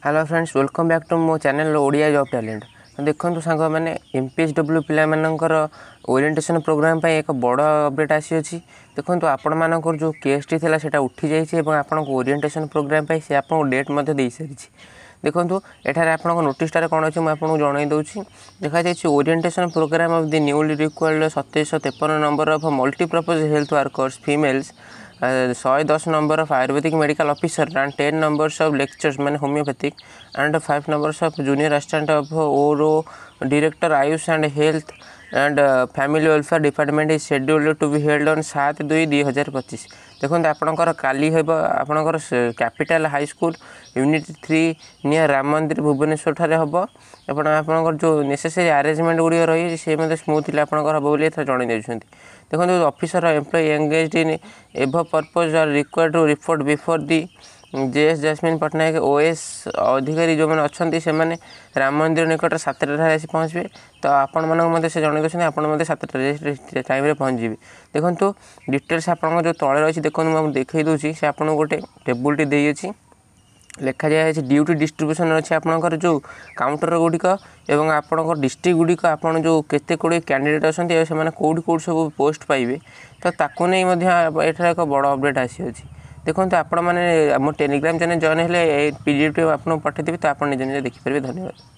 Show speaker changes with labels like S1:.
S1: Hello friends, welcome back to मो channel Odia job talent. देखो सांग मैंने एमपीएसडब्ल्यू पिलाମାନଙ୍କର ओरिएंटेशन प्रोग्राम पे एक बड़ अपडेट आसी अछि। देखो आपण मानकर जो केसटी थिला सेटा उठी जाइए और आपण ओरिएंटेशन प्रोग्राम पे से आपन डेट मध्य दे सारी। देखो एठार आपन नोटिसटार कौन अच्छे मुझे जन दूसरी देखा जाए orientation programme of the newly required 2753 number of multipurpose health workers females 110 number of Ayurvedic medical officer and 10 numbers of lectures मैंने homeopathic and 5 numbers of junior assistant of ओरो director AYUSH and health and family welfare department is scheduled to be held on 7/2/2025। देखो आपणकर काली हम आपणकर capital high school unit 3 near Ram Mandir Bhubaneswar ठारे हम आपणकर जो नेसेसरी अरेंजमेंट गुड़ी रही से स्मूथली आपणकर हम बोली जन देते। देखो officer employ engaged in above purpose are required to report before the JS Jasmine Pattnaik OS अधिकारी जो मैंने अच्छा से मैंने राम मंदिर निकट 7टार आसी पहुँचे। तो आपण मानक से जन देते आप 7टा टाइम पहुँचे। देखो डिटेल्स आप जो तले रही देखो मुझे देखी दूसरी से आपको गोटे टेबुलटी देती लिखा जाए ड्यूटी डिस्ट्रीब्यूशन अच्छे आपंकर जो काउंटर गुड़िक और आपंकर डिस्ट्रिक्ट गुड़िक आप जो केते कोड़े कैंडिडेट अच्छा से कौट कौट सब पोस्ट पाइबे। तो ताकू नहीं एठार एक बड़ अपडेट आसी। देखो आपण मैंने मोर टेलीग्राम चैनल जॉइन है पीडीएफ आपको पठेदेवी तो आप निजे निजे देखिपारे। धन्यवाद।